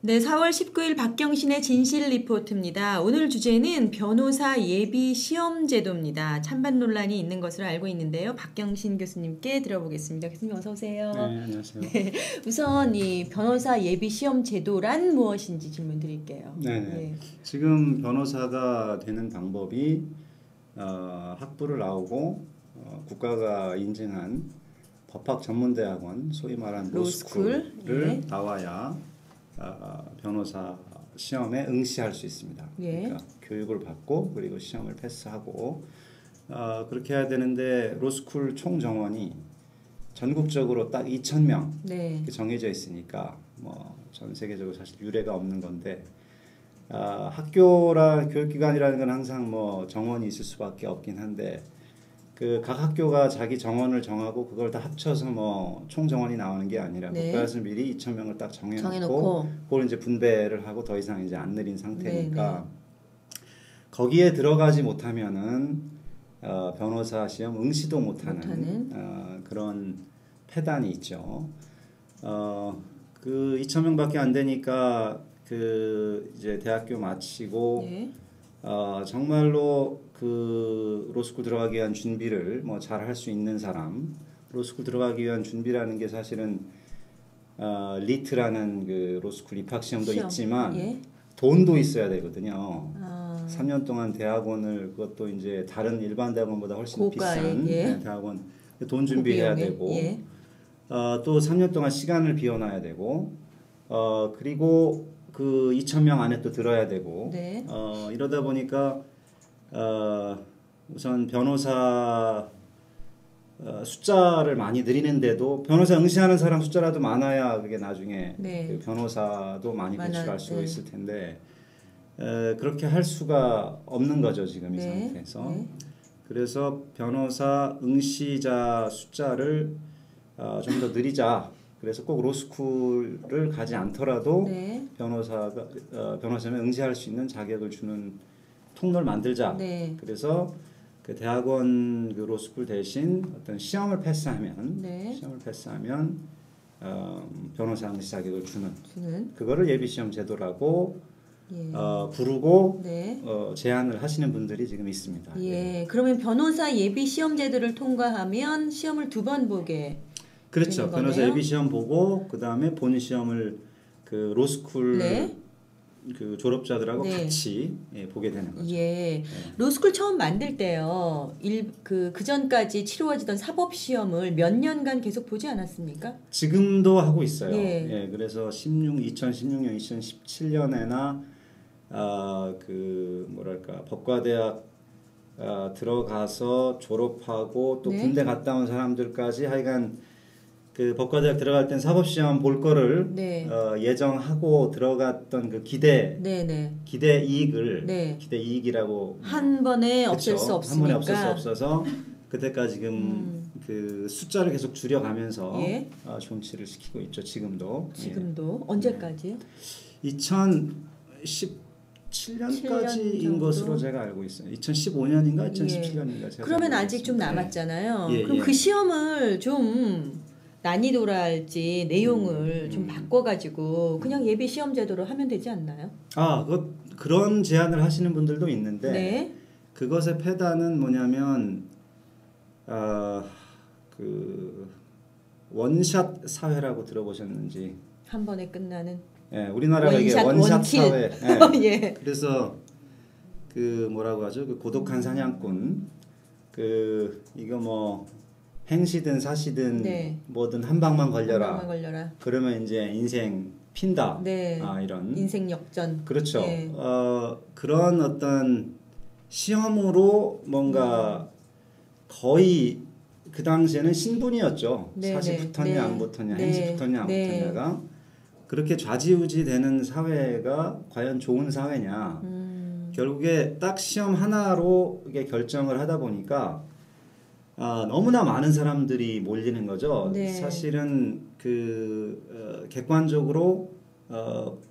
네, 4월 19일 박경신의 진실 리포트입니다. 오늘 주제는 변호사 예비 시험 제도입니다. 찬반 논란이 있는 것으로 알고 있는데요. 박경신 교수님께 들어보겠습니다. 교수님 어서 오세요. 네, 안녕하세요. 네, 우선 이 변호사 예비 시험 제도란 무엇인지 질문 드릴게요. 네. 지금 변호사가 되는 방법이 학부를 나오고 국가가 인증한 법학 전문대학원, 소위 말하는 로스쿨을 네. 나와야 변호사 시험에 응시할 수 있습니다. 네. 그러니까 교육을 받고 그리고 시험을 패스하고 그렇게 해야 되는데 로스쿨 총 정원이 전국적으로 딱 2,000명 네. 정해져 있으니까 뭐 전 세계적으로 사실 유례가 없는 건데 학교라 교육기관이라는 건 항상 뭐 정원이 있을 수밖에 없긴 한데 그 각 학교가 자기 정원을 정하고 그걸 다 합쳐서 뭐 총 정원이 나오는 게 아니라 네. 국가에서 미리 2,000명을 딱 정해놓고 그걸 이제 분배를 하고 더 이상 이제 안 내린 상태니까 거기에 들어가지 못하면은 변호사 시험 응시도 못하는 그런 폐단이 있죠. 그 2,000명밖에 안 되니까 그 이제 대학교 마치고 정말로 그 로스쿨 들어가기 위한 준비를 뭐 잘 할 수 있는 사람, 로스쿨 들어가기 위한 준비라는 게 사실은 리트라는 그 로스쿨 입학 시험도 있지만 돈도 있어야 되거든요. 3년 동안 대학원을 그것도 이제 다른 일반 대학원보다 훨씬 비싼 대학원 돈 준비해야 되고 또 3년 동안 시간을 비워놔야 되고 그리고 그 2,000명 안에 또 들어야 되고 이러다 보니까 우선 변호사 숫자를 많이 늘리는데도 변호사 응시하는 사람 숫자라도 많아야 그게 나중에 그 변호사도 많이 배출할 수 있을 텐데 그렇게 할 수가 없는 거죠 지금 이 상태에서. 그래서 변호사 응시자 숫자를 좀 더 늘리자. 그래서 꼭 로스쿨을 가지 않더라도 변호사면 응시할 수 있는 자격을 주는 통로를 만들자. 그래서 그 대학원 그 로스쿨 대신 어떤 시험을 패스하면 변호사 응시 자격을 주는 그거를 예비 시험 제도라고 부르고 제안을 하시는 분들이 지금 있습니다. 그러면 변호사 예비 시험 제도를 통과하면 시험을 2번 보게. 그렇죠. 변호사 예비 시험 보고 그 다음에 본 시험을 그 로스쿨 그 졸업자들하고 같이 보게 되는 거죠. 로스쿨 처음 만들 때요. 그 전까지 치루어지던 사법 시험을 몇 년간 계속 보지 않았습니까? 지금도 하고 있어요. 그래서 2016년, 2017년에나 그 뭐랄까 법과대학 들어가서 졸업하고 또 군대 갔다 온 사람들까지 하여간 그 법과대학 들어갈 땐 사법시험 볼 거를 예정하고 들어갔던 그 기대 이익을 기대 이익이라고 한 번에 없앨 수 없으니까 한 번에 없앨 수 없어서 그때까지 지금 그 숫자를 계속 줄여가면서 존치를 시키고 있죠. 지금도 언제까지요? 2017년까지인 것으로 제가 알고 있어요. 2015년인가 2017년인가. 그러면 아직 좀 남았잖아요. 그럼 그 시험을 좀 난이도랄지 내용을 좀 바꿔가지고 그냥 예비 시험 제도로 하면 되지 않나요? 그런 제안을 하시는 분들도 있는데 그것의 폐단은 뭐냐면 그 원샷 사회라고 들어보셨는지 한 번에 끝나는 우리나라가 이게 원샷 사회. 그래서 그 뭐라고 하죠? 그 고독한 사냥꾼 그 이거 뭐 행시든 사시든 뭐든 한 방만 걸려라. 그러면 이제 인생 핀다. 이런 인생 역전. 그렇죠. 그런 어떤 시험으로 뭔가 거의 그 당시에는 신분이었죠. 사시 붙었냐 안 붙었냐, 행시 붙었냐 안 붙었냐가 그렇게 좌지우지되는 사회가 과연 좋은 사회냐. 결국에 딱 시험 하나로 이게 결정을 하다 보니까 너무나 많은 사람들이 몰리는 거죠. 사실은 그 객관적으로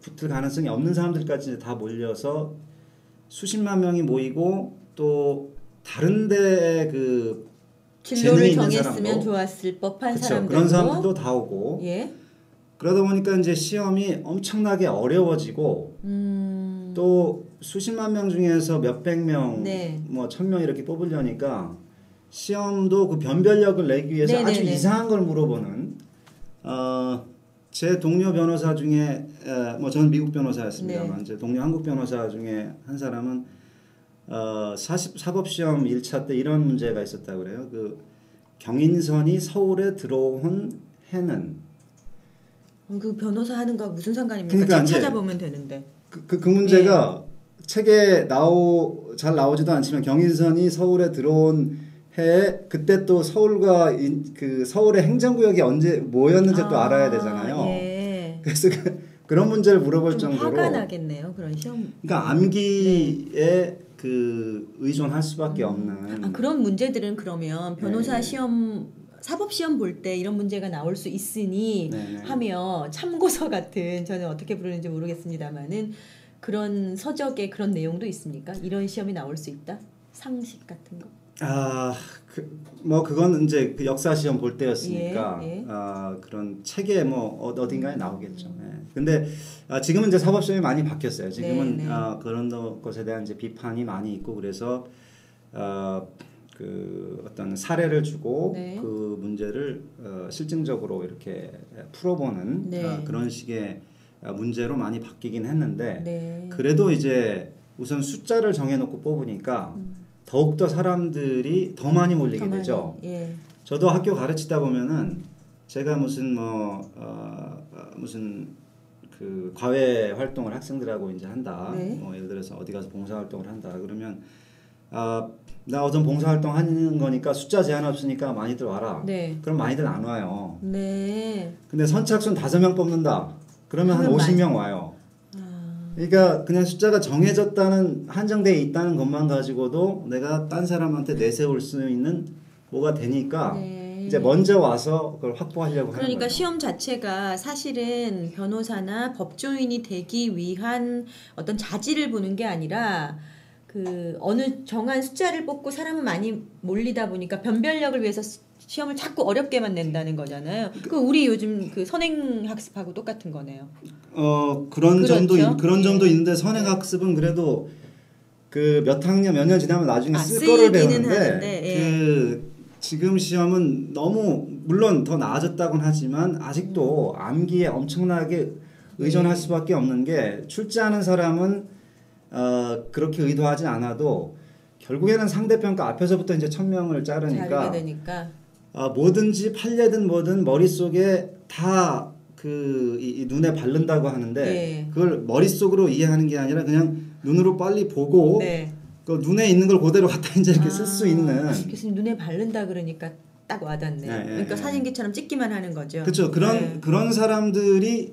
붙을 가능성이 없는 사람들까지 다 몰려서 수십만 명이 모이고 또 다른데 그 진로를 정했으면 좋았을 법한 사람들도 그런 사람들도 다 오고 그러다 보니까 이제 시험이 엄청나게 어려워지고 또 수십만 명 중에서 몇백 명, 네. 뭐 1000명 이렇게 뽑으려니까 시험도 그 변별력을 내기 위해서 네네네. 아주 이상한 걸 물어보는 제 동료 변호사 중에 뭐 저는 미국 변호사였습니다만 네. 제 동료 한국 변호사 중에 한 사람은 사법시험 1차 때 이런 문제가 있었다고 그래요. 그 경인선이 서울에 들어온 해는 그 변호사 하는 거 무슨 상관입니까? 그러니까 책 찾아보면 되는데. 그 문제가 책에 잘 나오지도 않지만 경인선이 서울에 들어온 해에 그때 또 서울과 그 서울의 행정구역이 언제 뭐였는지 또 알아야 되잖아요. 예. 그래서 그런 문제를 물어볼 좀 정도로 화가 나겠네요. 그런 시험. 그러니까 암기에 그 의존할 수밖에 없는 그런 문제들은 그러면 변호사 시험 사법 시험 볼 때 이런 문제가 나올 수 있으니 하며 참고서 같은 저는 어떻게 부르는지 모르겠습니다만은 그런 서적에 그런 내용도 있습니까? 이런 시험이 나올 수 있다? 상식 같은 거? 뭐 그건 이제 그 역사 시험 볼 때였으니까 예. 그런 책에 뭐 어딘가에 나오겠죠. 근데 지금은 이제 사법 시험이 많이 바뀌었어요. 지금은 그런 것에 대한 이제 비판이 많이 있고 그래서 그 어떤 사례를 주고 그 문제를 실증적으로 이렇게 풀어보는 그런 식의 문제로 많이 바뀌긴 했는데 그래도 이제 우선 숫자를 정해놓고 뽑으니까 더욱더 사람들이 더 많이 몰리게 되죠. 저도 학교 가르치다 보면은 제가 무슨 무슨 그 과외 활동을 학생들하고 이제 한다. 뭐 예를 들어서 어디 가서 봉사 활동을 한다. 그러면 나 어떤 봉사 활동 하는 거니까 숫자 제한 없으니까 많이들 와라. 그럼 많이들 안 와요. 근데 선착순 5명 뽑는다. 그러면 한 50명 와요. 그러니까 그냥 숫자가 정해졌다는 한정되어 있다는 것만 가지고도 내가 딴 사람한테 내세울 수 있는 뭐가 되니까 이제 먼저 와서 그걸 확보하려고 하는 거예요. 그러니까 시험 자체가 사실은 변호사나 법조인이 되기 위한 어떤 자질을 보는 게 아니라 그 어느 정한 숫자를 뽑고 사람은 많이 몰리다 보니까 변별력을 위해서 시험을 자꾸 어렵게만 낸다는 거잖아요. 그 우리 요즘 그 선행 학습하고 똑같은 거네요. 그런 점도 있는데 선행 학습은 그래도 그 몇 학년 몇 년 지나면 나중에 쓸 거를 배우는데 그 지금 시험은 너무 물론 더 나아졌다고는 하지만 아직도 암기에 엄청나게 의존할 수밖에 없는 게 출제하는 사람은 그렇게 의도하지 않아도 결국에는 상대평가 앞에서부터 이제 1000명을 자르니까 뭐든지 판례든 뭐든 머릿속에 다 그 눈에 바른다고 하는데 그걸 머릿속으로 이해하는 게 아니라 그냥 눈으로 빨리 보고 그 눈에 있는 걸 그대로 갖다 이제 이렇게 쓸 수 있는. 교수님 눈에 바른다 그러니까 딱 와닿네. 그러니까 사진기처럼 찍기만 하는 거죠. 그렇죠. 그런 사람들이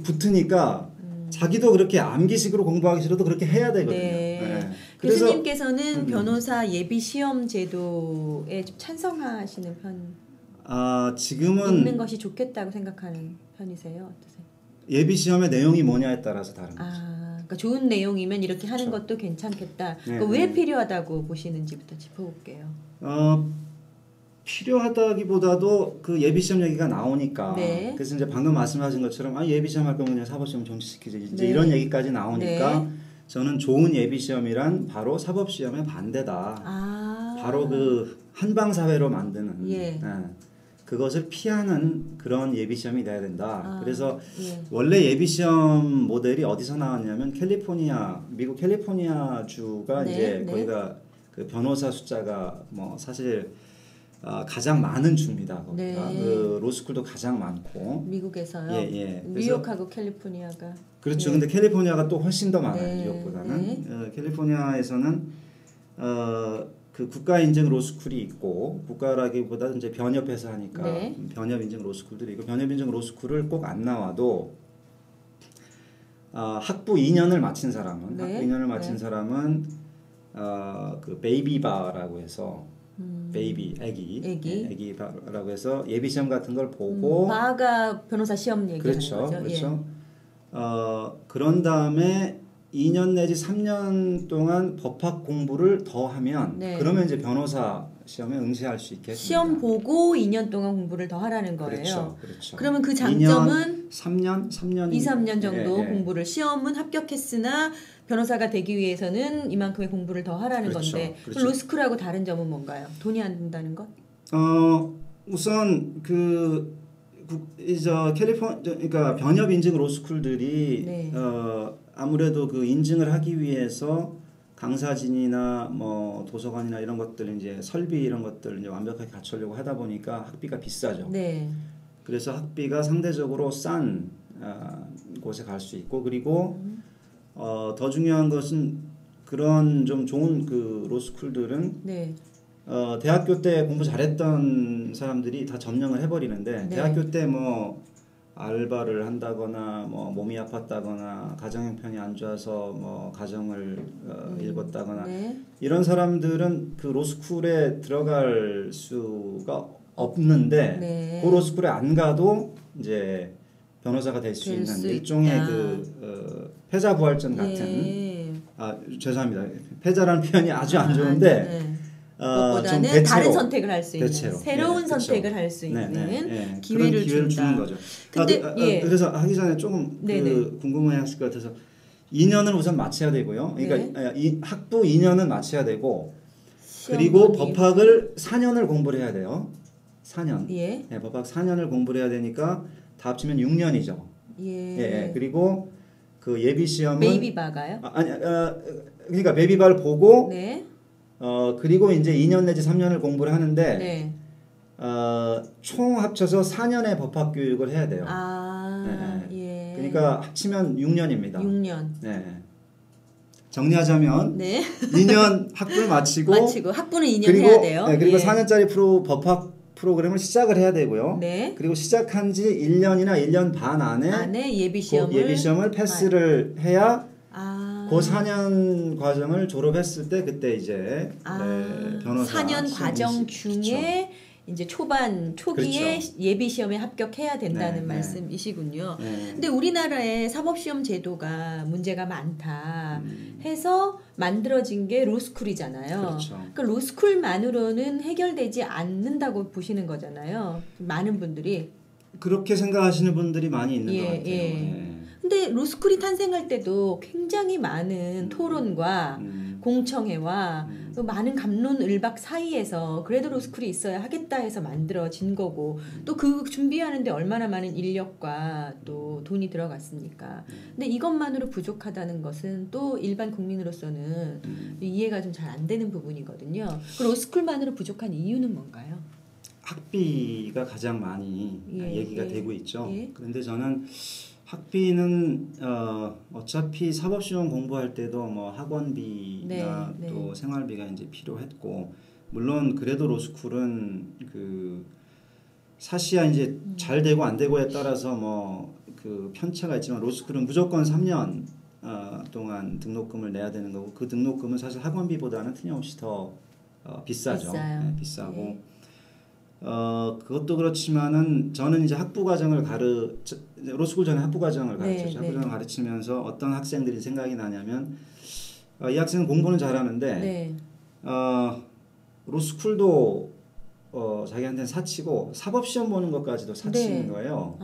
붙으니까 자기도 그렇게 암기식으로 공부하기 싫어도 그렇게 해야 되거든요. 그래서 교수님께서는 변호사 예비 시험 제도에 좀 찬성하시는 편? 지금은 있는 것이 좋겠다고 생각하는 편이세요? 어떠세요? 예비 시험의 내용이 뭐냐에 따라서 다른 거죠. 그러니까 좋은 내용이면 이렇게 하는 것도 괜찮겠다. 왜 필요하다고 보시는지부터 짚어볼게요. 필요하다기보다도 그 예비 시험 얘기가 나오니까 그래서 이제 방금 말씀하신 것처럼 예비 시험 할 거면 그냥 사법 시험 정지시키지 이제 이런 얘기까지 나오니까 저는 좋은 예비 시험이란 바로 사법 시험의 반대다. 바로 그 한방 사회로 만드는 그것을 피하는 그런 예비 시험이 돼야 된다. 그래서 원래 예비 시험 모델이 어디서 나왔냐면 미국 캘리포니아 주가 이제 거기가 그 변호사 숫자가 뭐 사실 가장 많은 주입니다. 거기가 그 로스쿨도 가장 많고 미국에서요. 뉴욕하고 캘리포니아가 그렇죠. 근데 캘리포니아가 또 훨씬 더 많아요. 뉴욕보다는. 캘리포니아에서는 그 국가 인증 로스쿨이 있고 국가라기보다 이제 변협해서 하니까 변협 인증 로스쿨들이 있고 변협 인증 로스쿨을 꼭 안 나와도 학부 2년을 마친 사람은 그 베이비바라고 해서 애기라고 해서 예비 시험 같은 걸 보고 바가 변호사 시험 얘기하는 거죠. 그렇죠. 그런 다음에 2년 내지 3년 동안 법학 공부를 더 하면 그러면 이제 변호사 시험에 응시할 수 있게 시험 보고 2년 동안 공부를 더 하라는 거예요. 그렇죠. 그렇죠. 그러면 그 장점은 3년 2, 3년 정도 공부를 시험은 합격했으나 변호사가 되기 위해서는 이만큼의 공부를 더 하라는 그렇죠. 건데 그렇죠. 로스쿨하고 다른 점은 뭔가요? 돈이 안 든다는 것? 우선 그러니까 변협 인증 로스쿨들이 네. 아무래도 그 인증을 하기 위해서 강사진이나 뭐 도서관이나 이런 것들 이제 설비 이런 것들 이제 완벽하게 갖추려고 하다 보니까 학비가 비싸죠. 네. 그래서 학비가 상대적으로 싼 곳에 갈 수 있고 그리고 더 중요한 것은 그런 좀 좋은 그 로스쿨들은 네. 대학교 때 공부 잘했던 사람들이 다 점령을 해버리는데 네. 대학교 때 뭐 알바를 한다거나 뭐 몸이 아팠다거나 가정 형편이 안 좋아서 뭐 가정을 읽었다거나 네. 이런 사람들은 그 로스쿨에 들어갈 수가 없는데 네. 그 로스쿨에 안 가도 이제 변호사가 될 수 있는 일종의 패자부활전 같은 죄송합니다. 패자라는 표현이 아주 안 좋은데 그것보다는 대체로, 다른 선택을 할 수 있는 대체로. 새로운 선택을 할 수 있는 기회를 준다. 주는 거죠. 근데 그래서 하기 전에 조금 궁금해하실 것 같아서 2년을 우선 마쳐야 되고요. 그러니까 이 학부 2년은 마쳐야 되고 그리고 법학을 4년을 공부를 해야 돼요. 4년. 예. 법학 4년을 공부를 해야 되니까 다 합치면 6년이죠. 예. 그리고 그 예비 시험은 베이비바가요? 그러니까 베이비바를 보고 네. 그리고 이제 2년 내지 3년을 공부를 하는데 네. 총 합쳐서 4년의 법학 교육을 해야 돼요. 예. 그러니까 합치면 6년입니다. 6년. 네. 정리하자면 2년 학부를 마치고 학부는 2년 해야 돼요. 그리고 4년짜리 법학 프로그램을 시작을 해야 되고요. 네. 그리고 시작한 지 1년이나 1년 반 안에 예비 시험을 패스를 해야 그 4년 과정을 졸업했을 때 그때 이제 변호사 4년 과정 중에 그렇죠. 이제 초기에 그렇죠. 예비 시험에 합격해야 된다는 말씀이시군요. 근데 우리나라의 사법 시험 제도가 문제가 많다 해서 만들어진 게 로스쿨이잖아요. 그렇죠. 그러니까 로스쿨만으로는 해결되지 않는다고 보시는 거잖아요. 많은 분들이 그렇게 생각하시는 분들이 많이 있는 것 같아요. 근데 로스쿨이 탄생할 때도 굉장히 많은 토론과 공청회와 또 많은 갑론을박 사이에서 그래도 로스쿨이 있어야 하겠다 해서 만들어진 거고 또 그 준비하는데 얼마나 많은 인력과 또 돈이 들어갔습니까? 근데 이것만으로 부족하다는 것은 또 일반 국민으로서는 이해가 좀 잘 안 되는 부분이거든요. 그 로스쿨만으로 부족한 이유는 뭔가요? 학비가 가장 많이 얘기가 되고 있죠. 그런데 저는 학비는 어차피 사법시험 공부할 때도 뭐 학원비나 또 생활비가 이제 필요했고 물론 그래도 로스쿨은 그 사시야 이제 잘 되고 안 되고에 따라서 뭐 그 편차가 있지만 로스쿨은 무조건 3년 동안 등록금을 내야 되는 거고 그 등록금은 사실 학원비보다는 틀림없이 더 비싸죠. 비싸고 그것도 그렇지만은 저는 이제 학부 과정을 로스쿨 전에 학부 과정을 가르쳤죠. 학부 과정을 가르치면서 어떤 학생들이 생각이 나냐면 이 학생은 공부는 잘하는데 로스쿨도 자기한테는 사치고 사법시험 보는 것까지도 사치인 거예요.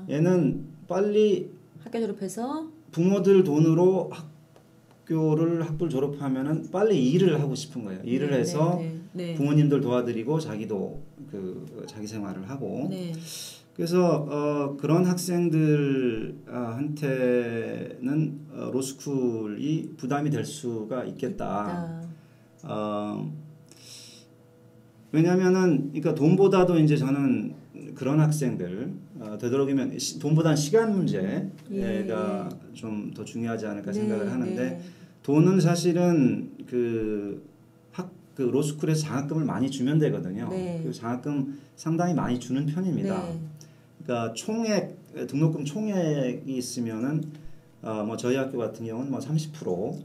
얘는 빨리 학교 졸업해서 부모들 돈으로 학부를 졸업하면은 빨리 일을 하고 싶은 거예요. 일을 해서 부모님들 도와드리고 자기도 자기 생활을 하고 그래서 그런 학생들한테는 로스쿨이 부담이 될 수가 있겠다. 왜냐하면은 그러니까 돈보다도 이제 저는 그런 학생들 되도록이면 돈보다는 시간 문제가 좀 더 중요하지 않을까 생각을 하는데 돈은 사실은 그 로스쿨에서 장학금을 많이 주면 되거든요. 그 장학금 상당히 많이 주는 편입니다. 그러니까 등록금 총액이 있으면은 뭐 저희 학교 같은 경우는 뭐 30%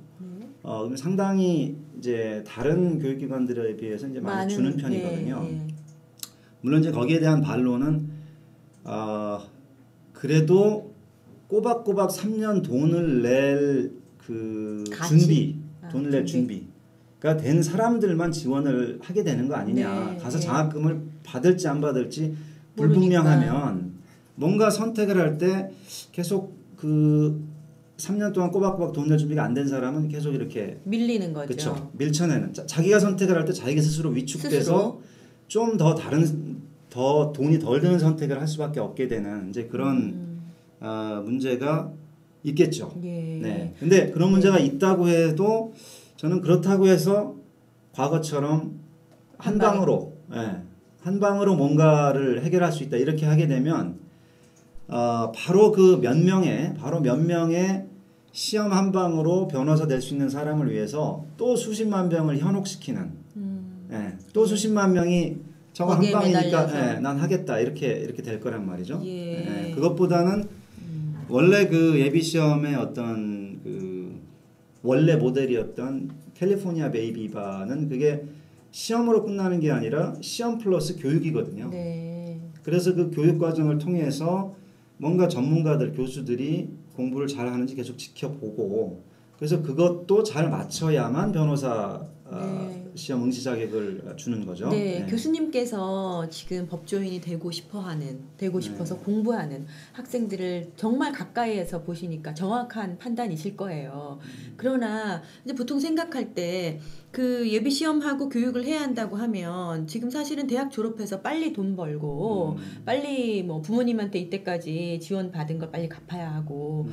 그럼 상당히 이제 다른 교육기관들에 비해서 이제 많이 주는 편이거든요. 물론 이제 거기에 대한 반론은 그래도 꼬박꼬박 3년 돈을 낼 그 준비. 된 사람들만 지원을 하게 되는 거 아니냐. 네. 가서 장학금을 받을지 안 받을지 불분명하면 뭔가 선택을 할 때 계속 그 3년 동안 꼬박꼬박 돈 낼 준비가 안 된 사람은 계속 이렇게 밀리는 거죠. 그렇죠. 밀쳐내는. 자기가 선택을 할 때 자기가 스스로 위축돼서 좀 더 더 돈이 덜 드는 선택을 할 수밖에 없게 되는 이제 그런 문제가 있겠죠. 예. 네. 근데 그런 문제가 있다고 해도 저는 그렇다고 해서 과거처럼 한 방으로 뭔가를 해결할 수 있다 이렇게 하게 되면 바로 몇 명의 시험 한 방으로 변호사 될 수 있는 사람을 위해서 또 수십만 명을 현혹시키는 또 수십만 명이 저거 한 방이니까 난 하겠다 이렇게 될 거란 말이죠. 그것보다는 원래 그 예비 시험의 어떤 그 원래 모델이었던 캘리포니아 베이비바는 그게 시험으로 끝나는 게 아니라 시험 플러스 교육이거든요. 네. 그래서 그 교육 과정을 통해서 뭔가 전문가들, 교수들이 공부를 잘 하는지 계속 지켜보고 그래서 그것도 잘 맞춰야만 변호사 시험 응시 자격을 주는 거죠. 네, 교수님께서 지금 법조인이 되고 싶어서 공부하는 학생들을 정말 가까이에서 보시니까 정확한 판단이실 거예요. 그러나 이제 보통 생각할 때 그 예비 시험하고 교육을 해야 한다고 하면 지금 사실은 대학 졸업해서 빨리 돈 벌고 빨리 뭐 부모님한테 이때까지 지원 받은 걸 빨리 갚아야 하고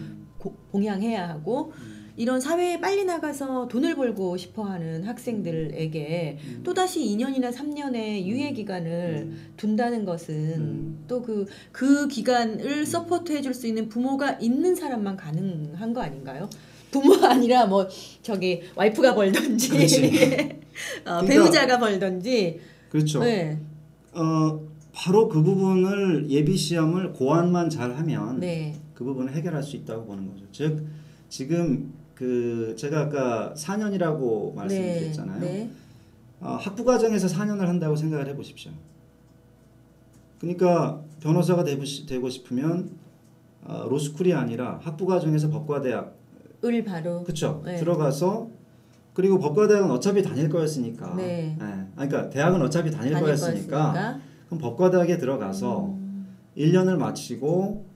봉양해야 하고 이런 사회에 빨리 나가서 돈을 벌고 싶어하는 학생들에게 또다시 2년이나 3년의 유예 기간을 둔다는 것은 또 그 기간을 서포트해 줄 수 있는 부모가 있는 사람만 가능한 거 아닌가요? 부모가 아니라 뭐 저기 와이프가 벌던지 배우자가 벌던지 그렇죠. 네. 바로 그 부분을 예비 시험을 고안만 잘하면 그 부분을 해결할 수 있다고 보는 거죠. 즉 지금 제가 아까 4년이라고 말씀드렸잖아요. 학부 과정에서 4년을 한다고 생각을 해보십시오. 그러니까 변호사가 되고 싶으면 로스쿨이 아니라 학부 과정에서 법과대학을 바로 그렇죠. 들어가서 그리고 법과대학은 어차피 다닐 거였으니까. 그러니까 대학은 어차피 다닐 거였으니까 그럼 법과대학에 들어가서 1년을 마치고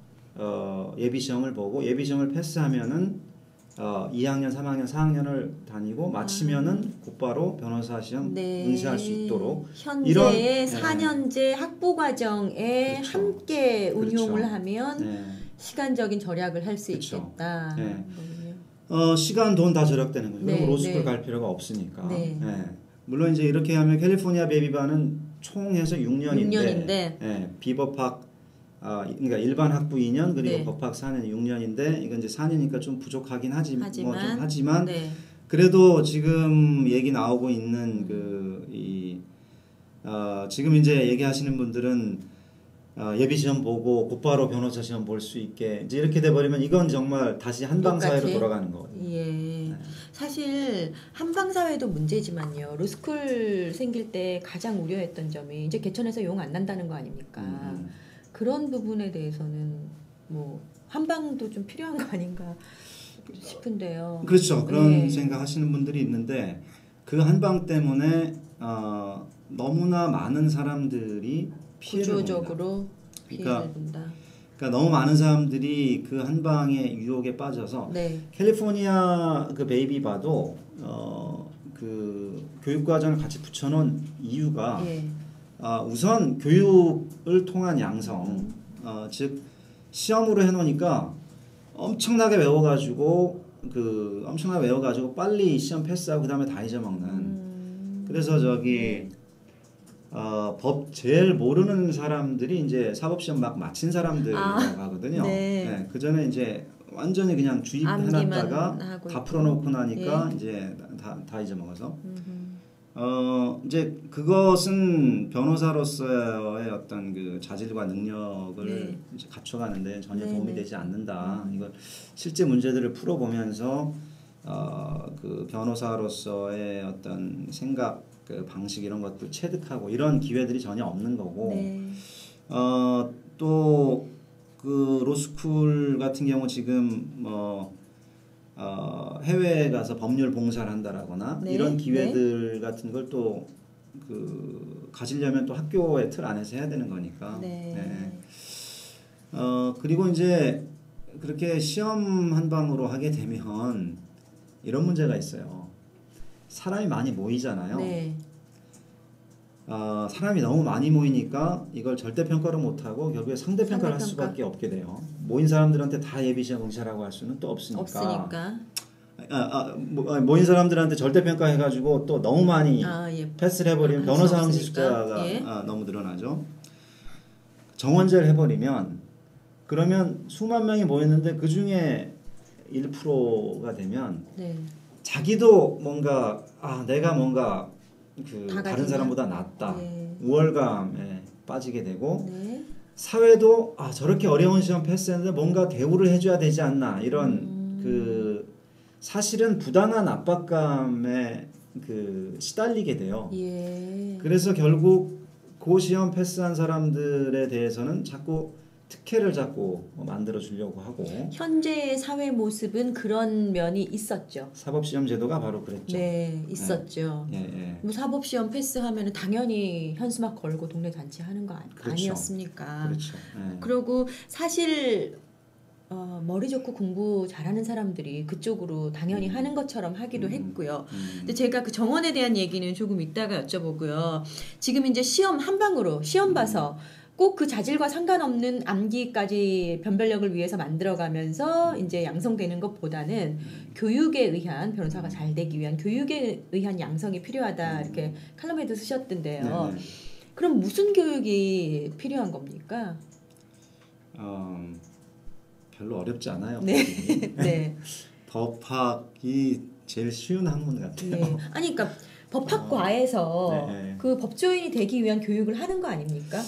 예비 시험을 보고 예비 시험을 패스하면은 2학년, 3학년, 4학년을 다니고 마치면은 곧바로 변호사 시험 응시할 수 있도록 현재의 4년제 학부 과정에 함께 운용을 하면 시간적인 절약을 할 수 있겠다. 시간, 돈 다 절약되는 거죠. 그리고 로스쿨 갈 필요가 없으니까. 물론 이제 이렇게 하면 캘리포니아 베이비바는 총 해서 6년인데 비법학 그러니까 일반 학부 2년 그리고 법학 4년 6년인데 이건 이제 4년이니까 좀 부족하긴 하지만 그래도 지금 얘기 나오고 있는 지금 이제 얘기하시는 분들은 예비 시험 보고 곧바로 변호사 시험 볼 수 있게 이제 이렇게 돼 버리면 이건 정말 다시 한방 사회로 돌아가는 거거든요. 사실 한방 사회도 문제지만요. 로스쿨 생길 때 가장 우려했던 점이 이제 개천에서 용 안 난다는 거 아닙니까? 그런 부분에 대해서는 뭐 한방도 좀 필요한 거 아닌가 싶은데요. 그렇죠. 그런 생각하시는 분들이 있는데 그 한방 때문에 너무나 많은 사람들이 피해를 구조적으로 피해를 본다. 그러니까 너무 많은 사람들이 그 한방의 유혹에 빠져서 캘리포니아 그 베이비바도 그 교육 과정을 같이 붙여놓은 이유가 우선 교육을 통한 양성, 즉 시험으로 해놓으니까 엄청나게 외워가지고 빨리 시험 패스하고 그 다음에 다 잊어먹는. 그래서 법 제일 모르는 사람들이 이제 사법시험 막 마친 사람들이라고 하거든요. 그 전에 이제 완전히 그냥 주입해놨다가 다 풀어놓고 나니까 이제 다 잊어먹어서. 이제 그것은 변호사로서의 어떤 그 자질과 능력을 이제 갖춰가는데 전혀 도움이 되지 않는다. 이걸 실제 문제들을 풀어보면서 그 변호사로서의 어떤 생각, 그 방식 이런 것도 체득하고 이런 기회들이 전혀 없는 거고. 또 그 로스쿨 같은 경우 지금 해외에 가서 법률 봉사를 한다라거나 네. 이런 기회들 같은 걸 또 그 가지려면 또 학교의 틀 안에서 해야 되는 거니까. 네. 네. 그리고 이제 그렇게 시험 한 방으로 하게 되면 이런 문제가 있어요. 사람이 많이 모이잖아요. 네. 사람이 너무 많이 모이니까 이걸 절대평가를 못하고 결국에 상대평가를 할 수밖에 없게 돼요. 모인 사람들한테 다 예비시험 응시하라고 할 수는 또 없으니까. 모인 사람들한테 절대평가 해가지고 또 너무 많이 패스를 해버리면 변호사 응시 숫자가 너무 늘어나죠. 정원제를 해버리면 그러면 수만 명이 모였는데 그 중에 1%가 되면 네. 자기도 뭔가 내가 뭔가 다른 사람보다 낫다. 네. 우월감에 빠지게 되고 네. 사회도 저렇게 어려운 시험 패스했는데 뭔가 대우를 해줘야 되지 않나 이런 사실은 부당한 압박감에 시달리게 돼요. 예. 그래서 결국 그 시험 패스한 사람들에 대해서는 자꾸 특혜를 자꾸 만들어 주려고 하고. 현재의 사회 모습은 그런 면이 있었죠. 사법시험 제도가 바로 그랬죠. 네, 있었죠. 예. 사법시험 패스하면 당연히 현수막 걸고 동네 잔치 하는 거 그렇죠. 아니었습니까? 그렇죠. 그리고 사실 머리 좋고 공부 잘하는 사람들이 그쪽으로 당연히 하는 것처럼 하기도 했고요. 근데 제가 그 정원에 대한 얘기는 조금 이따가 여쭤보고요. 지금 이제 시험 한 방으로 시험 봐서 꼭 그 자질과 상관없는 암기까지 변별력을 위해서 만들어가면서 이제 양성되는 것보다는 교육에 의한 변호사가 잘 되기 위한 교육에 의한 양성이 필요하다 이렇게 칼럼에도 쓰셨던데요. 그럼 무슨 교육이 필요한 겁니까? 별로 어렵지 않아요. 네. 네. 법학이 제일 쉬운 학문 같아요. 네. 아니 그러니까 법학과에서 네. 그 법조인이 되기 위한 교육을 하는 거 아닙니까?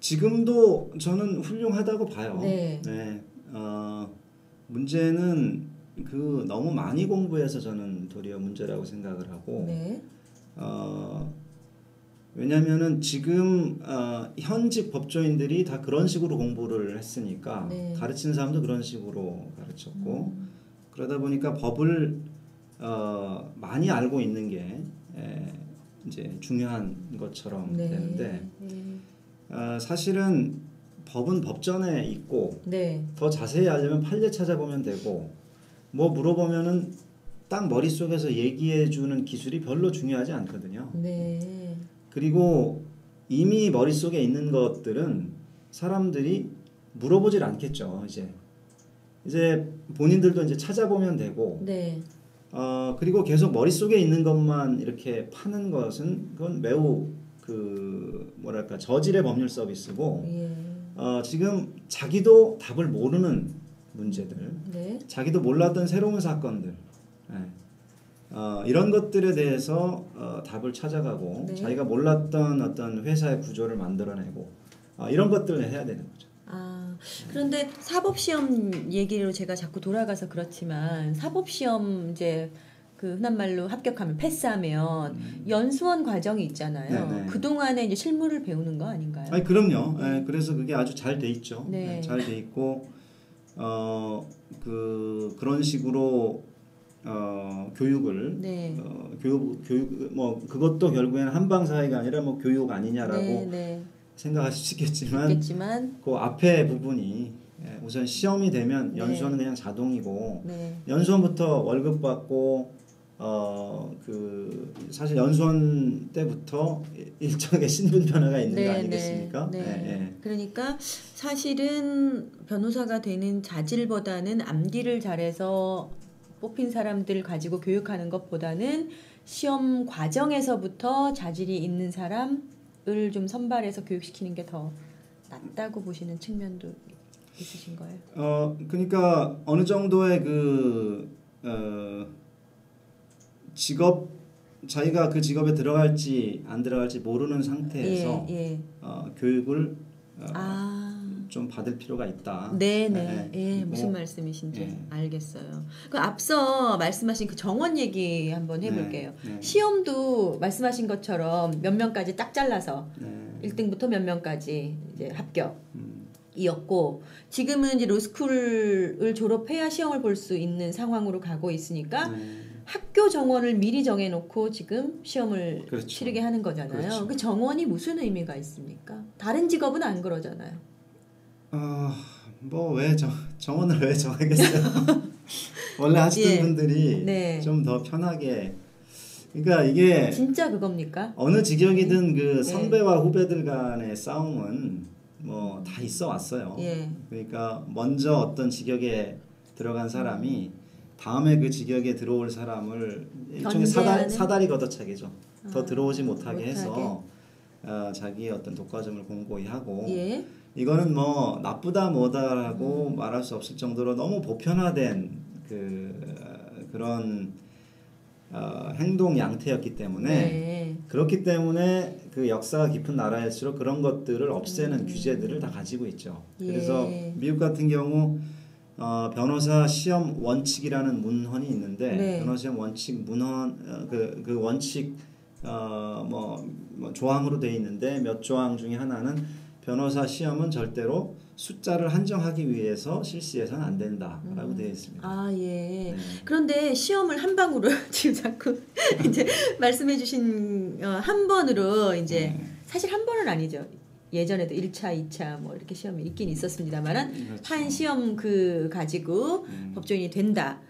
지금도 저는 훌륭하다고 봐요. 네. 문제는 너무 많이 공부해서 저는 도리어 문제라고 생각을 하고. 네. 왜냐하면은 지금 현직 법조인들이 다 그런 식으로 공부를 했으니까 네. 가르치는 사람도 그런 식으로 가르쳤고 그러다 보니까 법을 많이 알고 있는 게 이제 중요한 것처럼 네. 되는데 사실은 법은 법전에 있고 네. 더 자세히 알려면 판례 찾아보면 되고 뭐 물어보면은 딱 머릿속에서 얘기해주는 기술이 별로 중요하지 않거든요. 네. 그리고 이미 머릿속에 있는 것들은 사람들이 물어보질 않겠죠. 이제 본인들도 이제 찾아보면 되고 네. 그리고 계속 머릿속에 있는 것만 이렇게 파는 것은 그건 매우 저질의 법률 서비스고 예. 지금 자기도 답을 모르는 문제들, 네. 자기도 몰랐던 새로운 사건들 이런 것들에 대해서 답을 찾아가고 네. 자기가 몰랐던 어떤 회사의 구조를 만들어내고 이런 것들을 해야 되는 거죠. 그런데 사법시험 얘기로 제가 자꾸 돌아가서 그렇지만 사법시험 이제 흔한 말로 합격하면 패스하면 연수원 과정이 있잖아요. 네네. 그동안에 이제 실무를 배우는 거 아닌가요? 그럼요. 그래서 그게 아주 잘 돼 있죠. 네. 잘 돼 있고 그런 식으로 교육을 네. 교육 뭐 그것도 결국에는 한방 사회가 아니라 뭐 교육 아니냐라고 네. 생각하실 수 있겠지만 그 앞에 부분이 우선 시험이 되면 연수원은 그냥 자동이고 연수원부터 월급 받고 사실 연수원 때부터 일정의 신분 변화가 있는 거 아니겠습니까? 그러니까 사실은 변호사가 되는 자질보다는 암기를 잘해서 뽑힌 사람들 가지고 교육하는 것보다는 시험 과정에서부터 자질이 있는 사람을 좀 선발해서 교육시키는 게 더 낫다고 보시는 측면도 있으신 거예요? 그러니까 어느 정도의 직업 자기가 그 직업에 들어갈지 안 들어갈지 모르는 상태에서 교육을 좀 받을 필요가 있다. 네네. 무슨 말씀이신지 알겠어요. 앞서 말씀하신 그 정원 얘기 한번 해볼게요. 시험도 말씀하신 것처럼 몇 명까지 딱 잘라서 1등부터 몇 명까지 이제 합격. 이었고 지금은 이제 로스쿨을 졸업해야 시험을 볼 수 있는 상황으로 가고 있으니까 학교 정원을 미리 정해놓고 지금 시험을 그렇죠. 치르게 하는 거잖아요. 그렇죠. 그 정원이 무슨 의미가 있습니까? 다른 직업은 안 그러잖아요. 뭐 왜 정원을 왜 정하겠어요? 원래 하시던 예. 분들이 네. 좀 더 편하게. 그러니까 이게 진짜 그겁니까? 어느 직역이든 그 선배와 후배들 간의 싸움은 뭐 다 있어 왔어요. 예. 그러니까 먼저 어떤 직역에 들어간 사람이 다음에 그 직역에 들어올 사람을 일종의 사다리 걷어차기죠. 더 들어오지 못하게 해서 자기의 어떤 독과점을 공고히 하고 예. 이거는 뭐 나쁘다 뭐다라고 말할 수 없을 정도로 너무 보편화된 그런 행동 양태였기 때문에 네. 그렇기 때문에 그 역사가 깊은 나라일수록 그런 것들을 없애는 규제들을 다 가지고 있죠. 그래서 미국 같은 경우 변호사 시험 원칙이라는 문헌이 있는데 네. 변호사 시험 원칙 문헌 그 원칙 뭐 조항으로 되어 있는데 몇 조항 중에 하나는 변호사 시험은 절대로 숫자를 한정하기 위해서 실시해서는 안 된다라고 되어 있습니다. 아, 예. 네. 그런데 시험을 한 방으로 지금 자꾸 이제 말씀해주신 한 번으로 이제 사실 한 번은 아니죠. 예전에도 1차, 2차 뭐 이렇게 시험이 있긴 있었습니다만은 그렇죠. 한 시험 그 가지고 법조인이 된다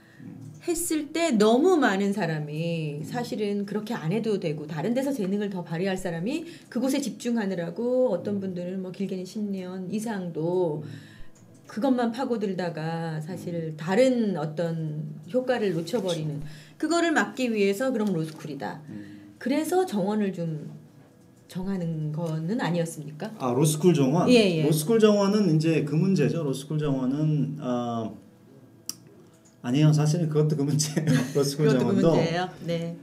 했을 때 너무 많은 사람이 사실은 그렇게 안 해도 되고 다른 데서 재능을 더 발휘할 사람이 그곳에 집중하느라고 어떤 분들은 뭐 길게는 10년 이상도 그것만 파고들다가 사실 다른 어떤 효과를 놓쳐버리는 그거를 막기 위해서 그럼 로스쿨이다. 그래서 정원을 좀 정하는 거는 아니었습니까? 아, 로스쿨 정원? 예. 로스쿨 정원은 이제 그 문제죠. 로스쿨 정원은 아니에요. 사실은 그것도 그 문제예요. 로스쿨 그것도 정원도. 그 문제예요. 네.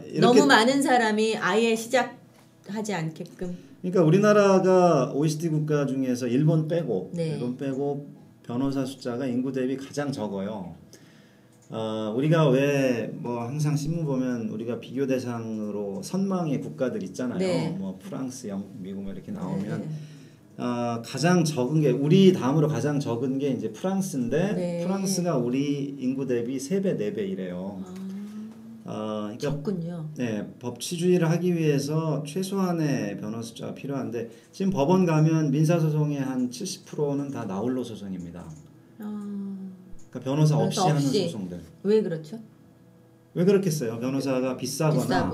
이렇게 너무 많은 사람이 아예 시작하지 않게끔. 그러니까 우리나라가 OECD 국가 중에서 일본 빼고 변호사 숫자가 인구 대비 가장 적어요. 우리가 왜 뭐 항상 신문 보면 우리가 비교 대상으로 선망의 국가들 있잖아요. 네. 뭐 프랑스, 영국, 미국 뭐 이렇게 나오면 가장 적은 게 우리 다음으로 가장 적은 게 이제 프랑스인데 프랑스가 우리 인구 대비 3배, 4배 이래요. 그러니까 적군요. 네, 법치주의를 하기 위해서 최소한의 변호 숫자가 필요한데 지금 법원 가면 민사소송의 한 70%는 다 나홀로 소송입니다. 그러니까 변호사 없이 하는 소송들. 왜 그렇죠? 왜 그렇겠어요? 변호사가 비싸거나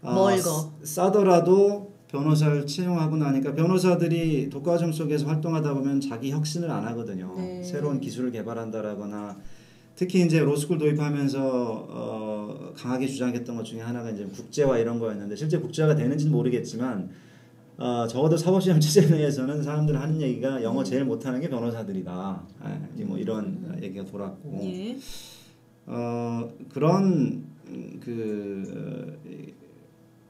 멀고 싸더라도 변호사를 채용하고 나니까 변호사들이 독과점 속에서 활동하다 보면 자기 혁신을 안 하거든요. 네. 새로운 기술을 개발한다라거나 특히 이제 로스쿨 도입하면서 강하게 주장했던 것 중에 하나가 이제 국제화 이런 거였는데 실제 국제화가 되는지는 모르겠지만 적어도 사법시험 체제 내에서는 사람들 하는 얘기가 영어 제일 못하는 게 변호사들이다. 뭐 이런 얘기가 돌았고 그런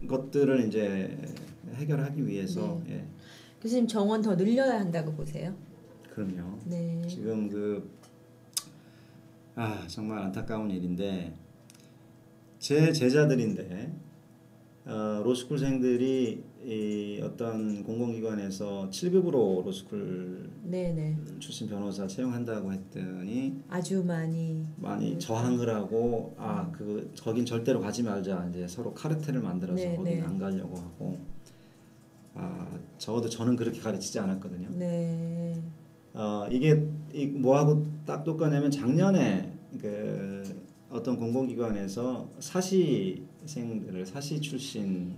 것들을 이제 해결하기 위해서 교수님 정원 더 늘려야 한다고 보세요? 그럼요. 네. 지금 정말 안타까운 일인데 제 제자들인데 로스쿨생들이 이 어떤 공공기관에서 7급으로 로스쿨 출신 변호사 채용한다고 했더니 아주 많이 저항을 하고 거긴 절대로 가지 말자 이제 서로 카르텔을 만들어서 거긴 안 가려고 하고 적어도 저는 그렇게 가르치지 않았거든요. 네. 이게 뭐하고 딱 똑같냐면 작년에 어떤 공공기관에서 사시 출신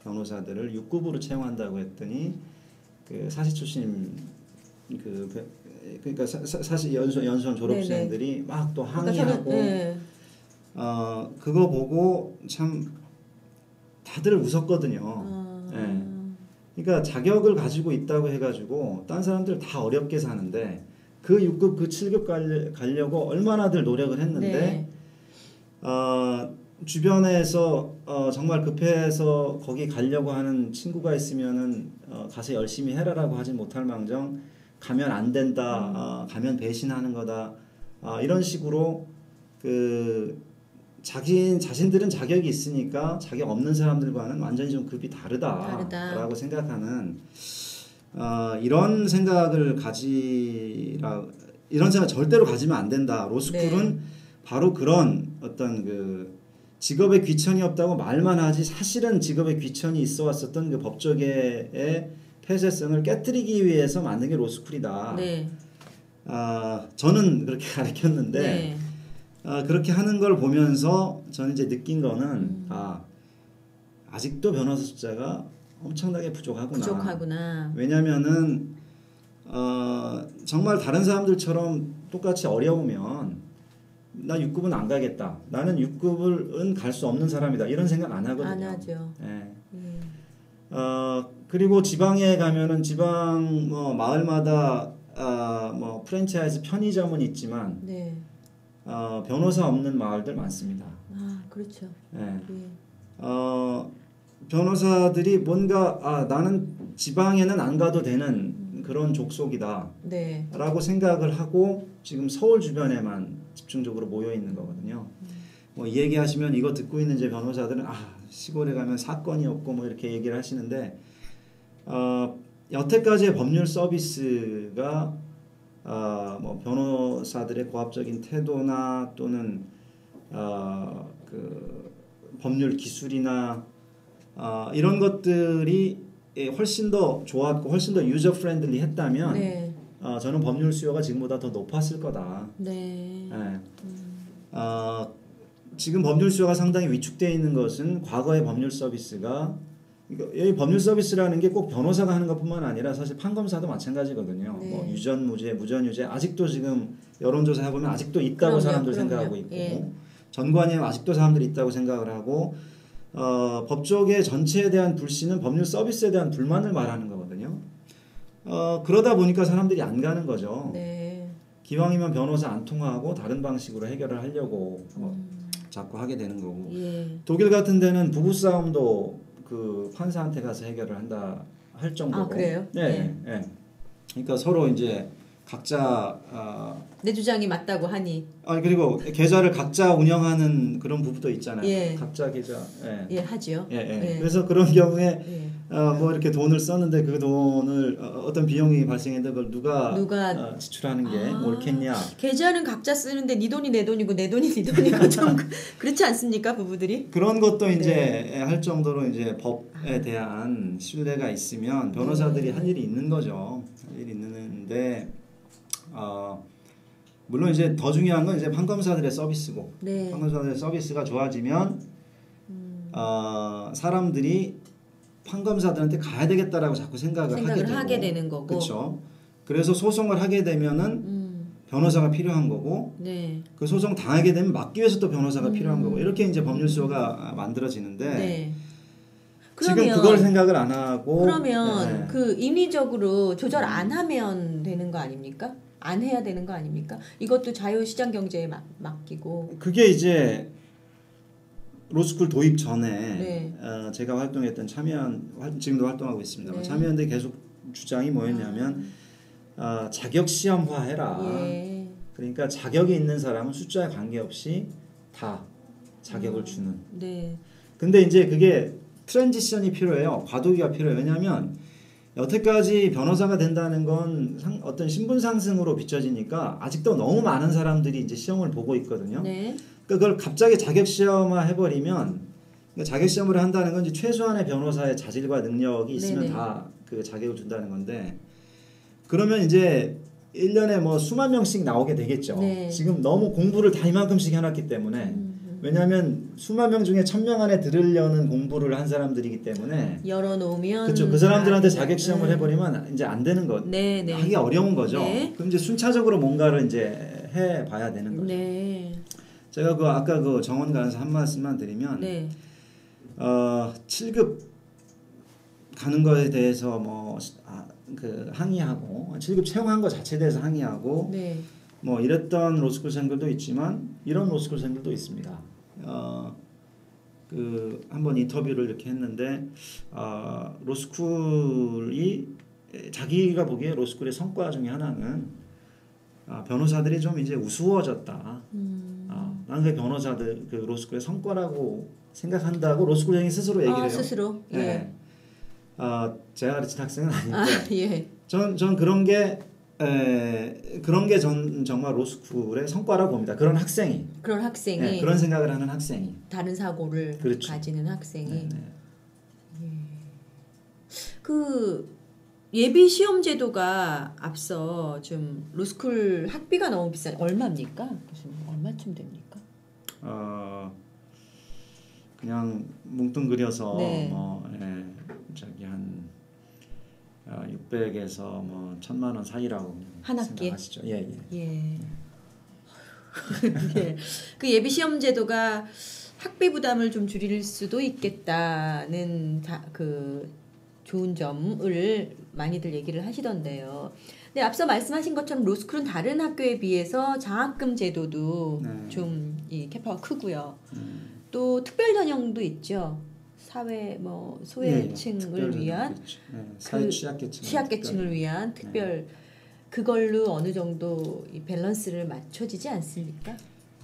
변호사들을 6급으로 채용한다고 했더니 사시 출신 그러니까 사시 연수원 졸업생들이 막 또 항의하고 그거 보고 참 다들 웃었거든요. 그러니까 자격을 가지고 있다고 해가지고 딴 사람들 다 어렵게 사는데 그 6급 그 7급 가려고 얼마나들 노력을 했는데 주변에서 정말 급해서 거기 가려고 하는 친구가 있으면은 가서 열심히 해라라고 하지 못할 망정 가면 안 된다, 가면 배신하는 거다, 이런 식으로 자신들은 자격이 있으니까 자격 없는 사람들과는 완전히 좀 급이 다르다라고 생각하는 이런 생각을 이런 생각 절대로 가지면 안 된다. 로스쿨은 네. 바로 그런 어떤 그 직업에 귀천이 없다고 말만 하지 사실은 직업에 귀천이 있어 왔었던 그 법조계의 폐쇄성을 깨뜨리기 위해서 만든 게 로스쿨이다. 네. 저는 그렇게 가르쳤는데 네. 그렇게 하는 걸 보면서 저는 이제 느낀 거는 아직도 변호사 숫자가 엄청나게 부족하구나. 왜냐면은 정말 다른 사람들처럼 똑같이 어려우면 나 6급은 안 가겠다. 나는 6급은 갈 수 없는 사람이다. 이런 생각 안 하거든요. 안 하죠. 네. 그리고 지방에 가면은 지방 뭐 마을마다 뭐 프랜차이즈 편의점은 있지만 네. 변호사 없는 마을들 많습니다. 그렇죠. 네. 변호사들이 뭔가 나는 지방에는 안 가도 되는 그런 족속이다 네. 라고 생각을 하고 지금 서울 주변에만 집중적으로 모여 있는 거거든요. 뭐 이 얘기 하시면 이거 듣고 있는 이제 변호사들은 시골에 가면 사건이 없고 뭐 이렇게 얘기를 하시는데 여태까지의 법률 서비스가 뭐 변호사들의 고압적인 태도나 또는 그 법률 기술이나 이런 것들이 훨씬 더 좋았고 훨씬 더 유저 프렌들리 했다면 네. 저는 법률 수요가 지금보다 더 높았을 거다. 네. 네. 지금 법률 수요가 상당히 위축되어 있는 것은 과거의 법률 서비스가 이 법률 서비스라는 게 꼭 변호사가 하는 것뿐만 아니라 사실 판검사도 마찬가지거든요. 네. 뭐 유전 무죄, 무전 유죄 아직도 지금 여론조사 해보면 아직도 있다고 사람들 생각하고 있고 예. 전관위에 아직도 사람들이 있다고 생각을 하고 법조계 전체에 대한 불신은 법률 서비스에 대한 불만을 말하는 거거든요. 그러다 보니까 사람들이 안 가는 거죠. 네. 기왕이면 변호사 안 통하고 다른 방식으로 해결을 하려고 자꾸 하게 되는 거고. 예. 독일 같은 데는 부부싸움도 그 판사한테 가서 해결을 한다 할 정도로. 그래요? 네. 네. 네. 그러니까 서로 이제 각자 내 주장이 맞다고 하니. 그리고 계좌를 각자 운영하는 그런 부부도 있잖아요. 예. 각자 계좌. 예, 하죠. 예. 그래서 그런 경우에 뭐 이렇게 돈을 썼는데 그 돈을 어떤 비용이 발생했는데 그걸 누가 지출하는 게 옳겠냐. 계좌는 각자 쓰는데 네 돈이 내 돈이고 내 돈이 네 돈이고 좀 그렇지 않습니까, 부부들이? 그런 것도 이제 할 정도로 이제 법에 대한 신뢰가 있으면 변호사들이 할 일이 있는 거죠. 할 일이 있는데 물론 이제 더 중요한 건 이제 판검사들의 서비스고 네. 판검사들의 서비스가 좋아지면 사람들이 판검사들한테 가야 되겠다라고 자꾸 생각을 하게 되는 거고. 그렇죠. 그래서 소송을 하게 되면은 변호사가 필요한 거고 네. 그 소송 당하게 되면 막기 위해서 또 변호사가 필요한 거고 이렇게 이제 법률 수요가 만들어지는데 네. 지금 그걸 생각을 안 하고 그러면 그 인위적으로 조절 안 하면 되는 거 아닙니까? 안 해야 되는 거 아닙니까? 이것도 자유시장 경제에 맡기고. 그게 이제 로스쿨 도입 전에 네. 제가 활동했던 지금도 활동하고 있습니다. 네. 참여연대 계속 주장이 뭐였냐면 자격 시험화 해라. 예. 그러니까 자격이 있는 사람은 숫자에 관계없이 다 자격을 주는. 네. 근데 이제 그게 트랜지션이 필요해요. 과도기가 필요해요. 왜냐하면 여태까지 변호사가 된다는 건 어떤 신분 상승으로 비춰지니까 아직도 너무 많은 사람들이 이제 시험을 보고 있거든요. 네. 그걸 갑자기 자격 시험화 해버리면 자격 시험을 한다는 건 이제 최소한의 변호사의 자질과 능력이 있으면 다 그 자격을 준다는 건데 그러면 이제 1년에 뭐 수만 명씩 나오게 되겠죠. 네. 지금 너무 공부를 다 이만큼씩 해놨기 때문에 왜냐하면 수만 명 중에 1000명 안에 들으려는 공부를 한 사람들이기 때문에 열어놓으면 그렇죠. 그 사람들한테 자격 시험을 해버리면 이제 안 되는 거, 하기 어려운 거죠. 네. 그럼 이제 순차적으로 뭔가를 이제 해봐야 되는 거죠. 네. 제가 아까 그 정원 가서 한 말씀만 드리면, 7급 가는 거에 대해서 그 항의하고 7급 채용한 거 자체에 대해서 항의하고 뭐 이랬던 로스쿨생들도 있지만 이런 로스쿨생들도 있습니다. 그 한번 인터뷰를 이렇게 했는데 로스쿨이 자기가 보기에 로스쿨의 성과 중에 하나는 변호사들이 좀 이제 우스워졌다. 나는 그 변호사들 그 로스쿨의 성과라고 생각한다고 로스쿨생이 스스로 얘기를 해요. 스스로. 예. 제가 가르친 학생은 아닌데 예. 전 그런 게 전 정말 로스쿨의 성과라고 봅니다. 그런 학생이 네, 그런 생각을 하는 학생이 다른 사고를 그렇죠. 가지는 학생이 네, 네. 그 예비 시험 제도가 앞서 좀 로스쿨 학비가 너무 비싼 얼마입니까? 교수님 얼마쯤 됩니까? 그냥 뭉뚱그려서 네. 뭐 저기 한 600에서 뭐 1,000만 원 사이라고 한 학기에 생각하시죠. 예. 예. 그 예비 시험 제도가 학비 부담을 좀 줄일 수도 있겠다는 그 좋은 점을 많이들 얘기를 하시던데요. 근데 앞서 말씀하신 것처럼 로스쿨은 다른 학교에 비해서 장학금 제도도 좀 이 캐파가 크고요. 또 특별 전형도 있죠. 사회 뭐 소외층을 위한 사회 취약계층을 위한 특별 그걸로 어느 정도 이 밸런스를 맞춰지지 않습니까?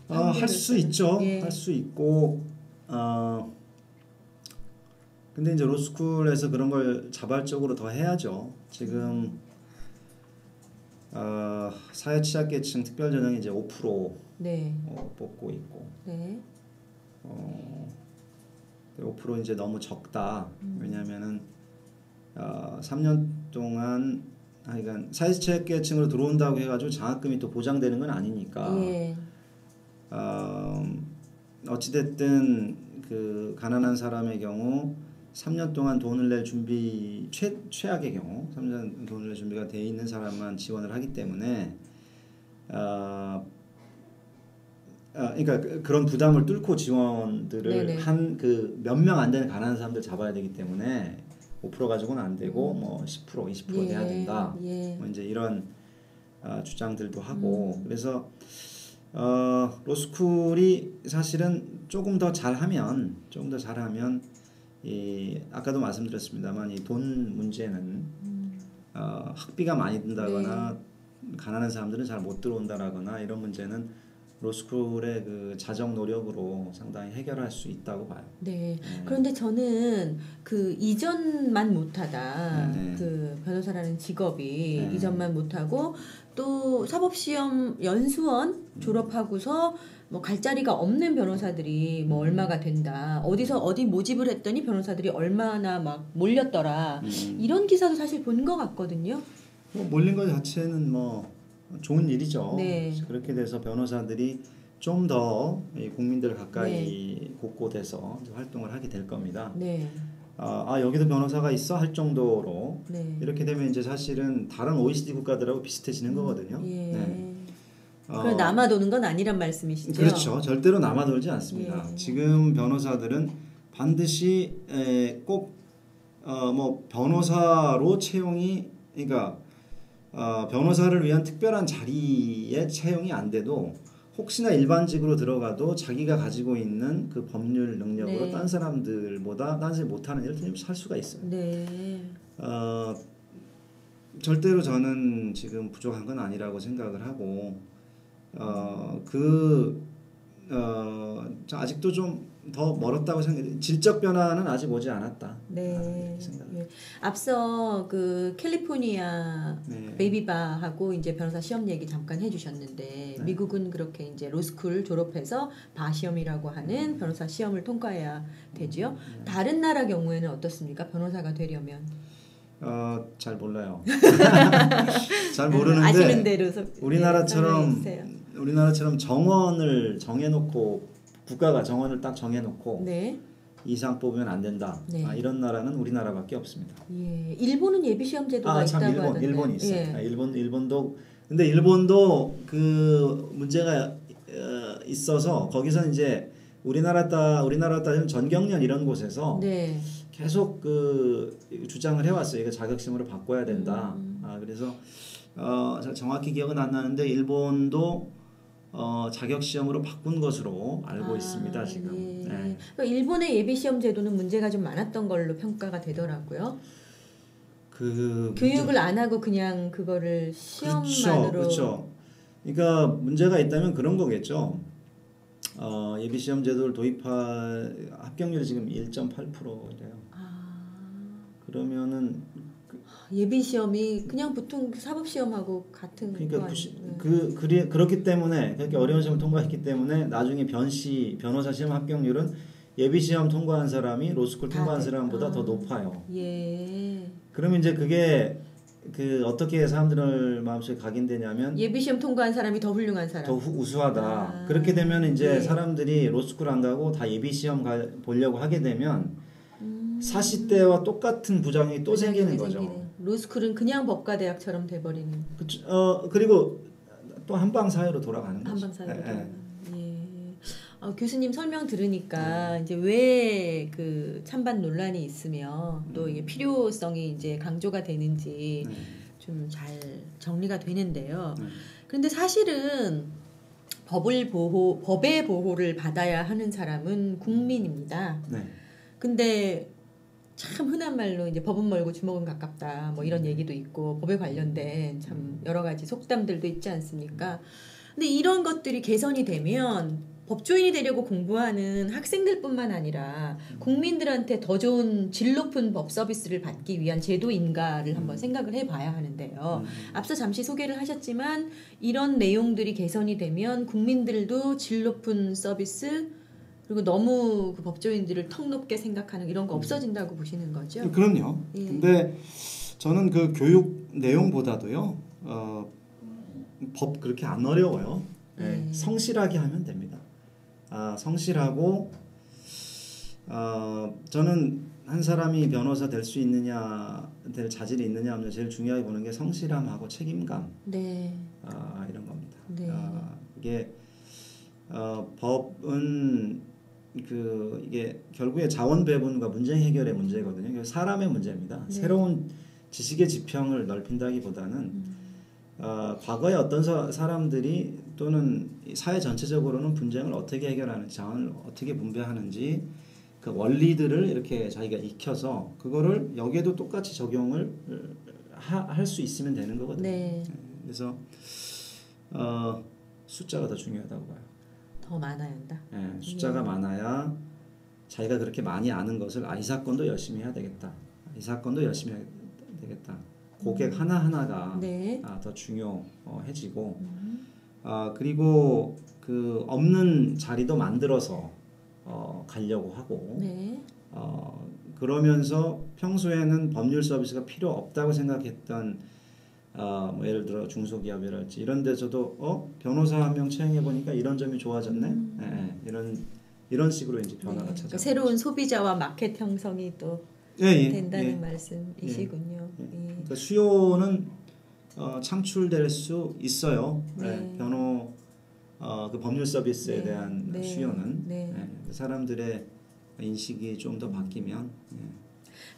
할 수 있죠. 예. 할 수 있고 근데 이제 로스쿨에서 그런 걸 자발적으로 더 해야죠. 지금 사회 취약계층 특별 전형이 이제 5% 네. 뽑고 있고 네. 5% 이제 너무 적다. 왜냐하면은 3년 동안 그러니까 사회취약계층으로 들어온다고 해가지고 장학금이 또 보장되는 건 아니니까. 예. 어찌됐든 그 가난한 사람의 경우 3년 동안 돈을 낼 준비 최악의 경우 3년 돈을 낼 준비가 돼 있는 사람만 지원을 하기 때문에 그러니까 그런 부담을 뚫고 지원들을 한 그 몇 명 안 되는 가난한 사람들 잡아야 되기 때문에 5% 가지고는 안 되고 뭐 10% 20% 돼야 된다. 뭐 이제 이런 주장들도 하고 그래서 로스쿨이 사실은 조금 더 잘하면 이 아까도 말씀드렸습니다만 이 돈 문제는 학비가 많이 든다거나 가난한 사람들은 잘 못 들어온다라거나 이런 문제는 로스쿨의 그 자정 노력으로 상당히 해결할 수 있다고 봐요. 네. 그런데 저는 그 이전만 못하다. 그 변호사라는 직업이 이전만 못하고 또 사법시험 연수원 졸업하고서 뭐 갈 자리가 없는 변호사들이 뭐 얼마가 된다. 어디 모집을 했더니 변호사들이 얼마나 막 몰렸더라. 이런 기사도 사실 본 것 같거든요. 뭐 몰린 것 자체는 뭐 좋은 일이죠. 네. 그렇게 돼서 변호사들이 좀 더 국민들 가까이 곳곳에서 활동을 하게 될 겁니다. 네. 여기도 변호사가 있어 할 정도로 이렇게 되면 이제 사실은 다른 OECD 국가들하고 비슷해지는 거거든요. 그럼 남아도는 건 아니란 말씀이시죠? 그렇죠. 절대로 남아돌지 않습니다. 지금 변호사들은 반드시 꼭 뭐 변호사로 채용이 그러니까 변호사를 위한 특별한 자리에 채용이 안 돼도 혹시나 일반직으로 들어가도 자기가 가지고 있는 그 법률 능력으로 딴 사람들보다 딴 사람이 못하는 일을 할 수가 있어요. 절대로 저는 지금 부족한 건 아니라고 생각을 하고 아직도 좀 더 멀었다고 생각해요. 질적 변화는 아직 오지 않았다. 앞서 그 캘리포니아 베이비바하고 이제 변호사 시험 얘기 잠깐 해주셨는데 미국은 그렇게 이제 로스쿨 졸업해서 바시험이라고 하는 변호사 시험을 통과해야 되죠. 다른 나라 경우에는 어떻습니까? 변호사가 되려면? 잘 몰라요. 잘 모르는데 아시는 대로 우리나라처럼 정원을 정해놓고 국가가 정원을 딱 정해놓고 이상 뽑으면 안 된다. 이런 나라는 우리나라밖에 없습니다. 일본은 예비 시험 제도가 있다고 하던데. 일본이 있어요. 일본도 근데 일본도 그 문제가 있어서 거기서는 이제 우리나라 따지면 전경련 이런 곳에서 계속 그 주장을 해왔어요. 이거 자격시험으로 바꿔야 된다. 그래서 정확히 기억은 안 나는데 일본도 자격시험으로 바꾼 것으로 알고 있습니다. 지금. 그러니까 일본의 예비시험 제도는 문제가 좀 많았던 걸로 평가가 되더라고요. 교육을 안 하고 그냥 그거를 시험만으로. 그렇죠. 그러니까 문제가 있다면 그런 거겠죠. 예비시험 제도를 도입할 합격률이 지금 1.8%래요. 그러면은 예비 시험이 그냥 보통 사법 시험하고 같은 그러니까 그렇기 때문에 그렇게 어려운 시험을 통과했기 때문에 나중에 변호사 시험 합격률은 예비 시험 통과한 사람이 로스쿨 통과한 사람보다 더 높아요. 예. 그러면 이제 그게 어떻게 사람들 마음속에 각인되냐면 예비 시험 통과한 사람이 더 훌륭한 사람, 더 우수하다. 그렇게 되면 이제 사람들이 로스쿨 안 가고 다 예비 시험 보려고 하게 되면 40대와 똑같은 부작용이 또 생기는 거죠. 로스쿨은 그냥 법과대학처럼 돼버리는. 그리고 또 한방 사회로 돌아가는 거죠. 한방 사회로 돌아가는. 교수님 설명 들으니까 이제 왜 그 찬반 논란이 있으며 또 이게 필요성이 이제 강조가 되는지 좀 잘 정리가 되는데요. 그런데 사실은 법의 보호를 받아야 하는 사람은 국민입니다. 근데 참 흔한 말로 이제 법은 멀고 주먹은 가깝다 뭐 이런 얘기도 있고 법에 관련된 참 여러 가지 속담들도 있지 않습니까? 근데 이런 것들이 개선이 되면 법조인이 되려고 공부하는 학생들뿐만 아니라 국민들한테 더 좋은 질 높은 법 서비스를 받기 위한 제도인가를 한번 생각을 해봐야 하는데요. 앞서 잠시 소개를 하셨지만 이런 내용들이 개선이 되면 국민들도 질 높은 서비스 그리고 너무 그 법조인들을 턱 높게 생각하는 이런 거 없어진다고 보시는 거죠? 그럼요. 근데 저는 그 교육 내용보다도요. 법 그렇게 안 어려워요. 성실하게 하면 됩니다. 성실하고 저는 한 사람이 변호사 될 수 있느냐, 될 자질이 있느냐 하면 제일 중요하게 보는 게 성실함하고 책임감. 이런 겁니다. 이게 법은 이게 결국에 자원 배분과 문제 해결의 문제거든요. 사람의 문제입니다. 새로운 지식의 지평을 넓힌다기보다는 과거에 어떤 사람들이 또는 사회 전체적으로는 분쟁을 어떻게 해결하는지, 자원을 어떻게 분배하는지 그 원리들을 이렇게 자기가 익혀서 그거를 여기에도 똑같이 적용을 할 수 있으면 되는 거거든요. 그래서 숫자가 더 중요하다고 봐요. 더 많아야 한다. 숫자가 많아야 자기가 그렇게 많이 아는 것을 이 사건도 열심히 해야 되겠다. 이 사건도 열심히 해야 되겠다. 고객 하나하나가 더 중요해지고 그리고 그 없는 자리도 만들어서 가려고 하고 그러면서 평소에는 법률 서비스가 필요 없다고 생각했던 뭐 예를 들어 중소기업이랄지 이런 데서도 변호사 한 명 채용해 보니까 이런 점이 좋아졌네. 이런 식으로 이제 변화가 찾아. 그러니까 새로운 소비자와 마켓 형성이 또 된다는 말씀이시군요. 그러니까 수요는 창출될 수 있어요. 그 법률 서비스에 대한 수요는 사람들의 인식이 좀 더 바뀌면.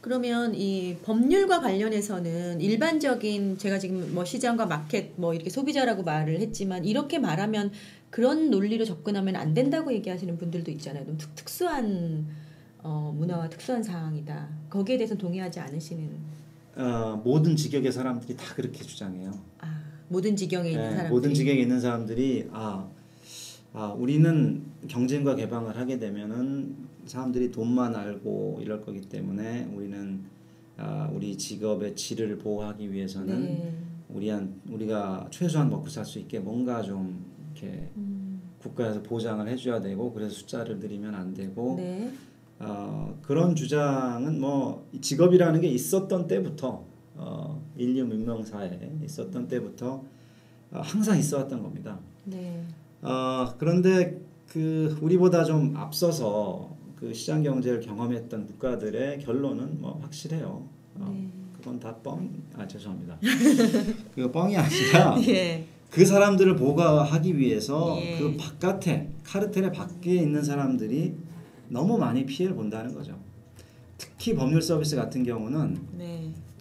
그러면 이 법률과 관련해서는 일반적인 제가 지금 뭐 시장과 마켓 뭐 이렇게 소비자라고 말을 했지만 이렇게 말하면 그런 논리로 접근하면 안 된다고 얘기하시는 분들도 있잖아요. 너무 특수한 문화와 특수한 상황이다. 거기에 대해서 동의하지 않으시는? 모든 직역의 사람들이 다 그렇게 주장해요. 모든 지경에 있는 사람들이. 모든 지경에 있는 사람들이 우리는 경쟁과 개방을 하게 되면은 사람들이 돈만 알고 이럴 거기 때문에 우리는 우리 직업의 질을 보호하기 위해서는 우리가 최소한 먹고 살 수 있게 뭔가 좀 이렇게 국가에서 보장을 해줘야 되고 그래서 숫자를 늘리면 안 되고 그런 주장은 뭐 직업이라는 게 있었던 때부터 인류 문명사에 있었던 때부터 항상 있어왔던 겁니다. 그런데 우리보다 좀 앞서서 그 시장 경제를 경험했던 국가들의 결론은 뭐 확실해요. 그건 다 죄송합니다. 그거 뻥이 아니라 그 사람들을 보호하기 위해서 그 바깥에 카르텔의 밖에 있는 사람들이 너무 많이 피해를 본다는 거죠. 특히 법률 서비스 같은 경우는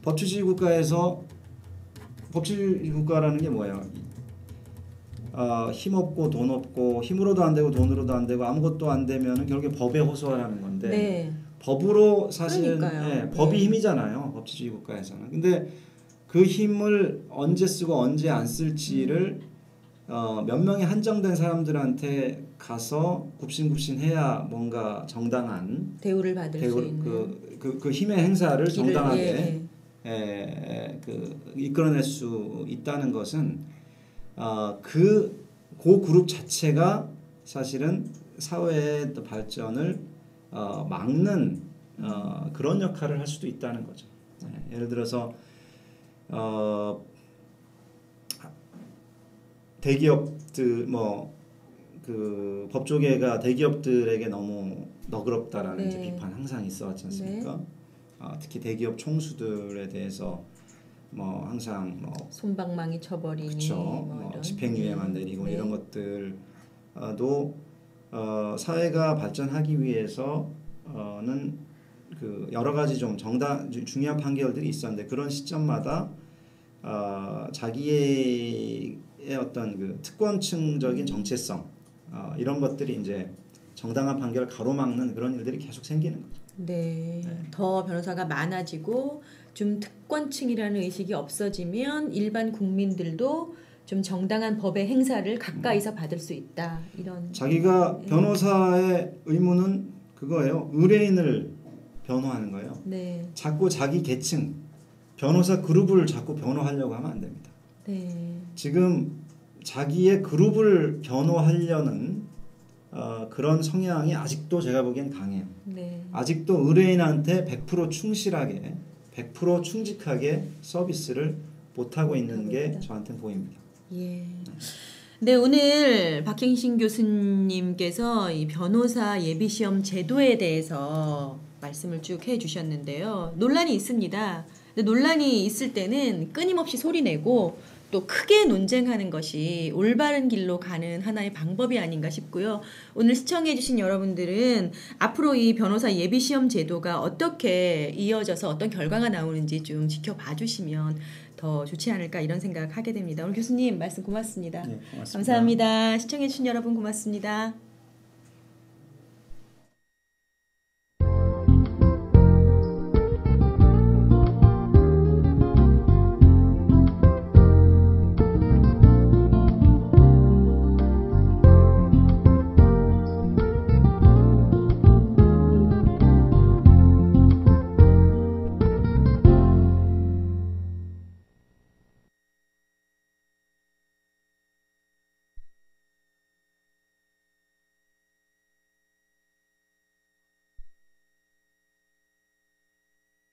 법치주의 국가에서 법치주의 국가라는 게 뭐예요? 힘 없고 돈 없고 힘으로도 안 되고 돈으로도 안 되고 아무것도 안 되면은 결국에 법에 호소하라는 건데 법으로 사실은 법이 힘이잖아요. 법치주의 국가에서는. 근데 그 힘을 언제 쓰고 언제 안 쓸지를 몇 명의 한정된 사람들한테 가서 굽신굽신해야 뭔가 정당한 대우를 받을 수 있는 그 힘의 행사를 정당하게 이끌어낼 수 있다는 것은 그 그룹 자체가 사실은 사회의 발전을 막는 그런 역할을 할 수도 있다는 거죠. 예를 들어서 대기업들 그 법조계가 대기업들에게 너무 너그럽다라는 이제 비판 항상 있어왔지 않습니까? 특히 대기업 총수들에 대해서 항상 솜방망이 쳐버리니 그렇죠. 집행유예만 내리고 이런 것들도 사회가 발전하기 위해서는 그 여러 가지 좀 중요한 판결들이 있었는데 그런 시점마다 자기의 어떤 그 특권층적인 정체성 이런 것들이 이제 정당한 판결을 가로막는 그런 일들이 계속 생기는 거죠. 네. 더 변호사가 많아지고 좀 특권층이라는 의식이 없어지면 일반 국민들도 좀 정당한 법의 행사를 가까이서 받을 수 있다. 이런 자기가 변호사의 의무는 그거예요. 의뢰인을 변호하는 거예요. 네. 자꾸 자기 계층 변호사 그룹을 자꾸 변호하려고 하면 안 됩니다. 네. 지금 자기의 그룹을 변호하려는 그런 성향이 아직도 제가 보기엔 강해요. 네. 아직도 의뢰인한테 100% 충실하게 100% 충직하게 서비스를 못하고 있는 게 저한테는 보입니다. 예. 네, 오늘 박형신 교수님께서 이 변호사 예비시험 제도에 대해서 말씀을 쭉 해주셨는데요. 논란이 있습니다. 근데 논란이 있을 때는 끊임없이 소리내고 또 크게 논쟁하는 것이 올바른 길로 가는 하나의 방법이 아닌가 싶고요. 오늘 시청해주신 여러분들은 앞으로 이 변호사 예비시험 제도가 어떻게 이어져서 어떤 결과가 나오는지 좀 지켜봐 주시면 더 좋지 않을까 이런 생각하게 됩니다. 오늘 교수님 말씀 고맙습니다. 네, 고맙습니다. 감사합니다. 시청해주신 여러분 고맙습니다.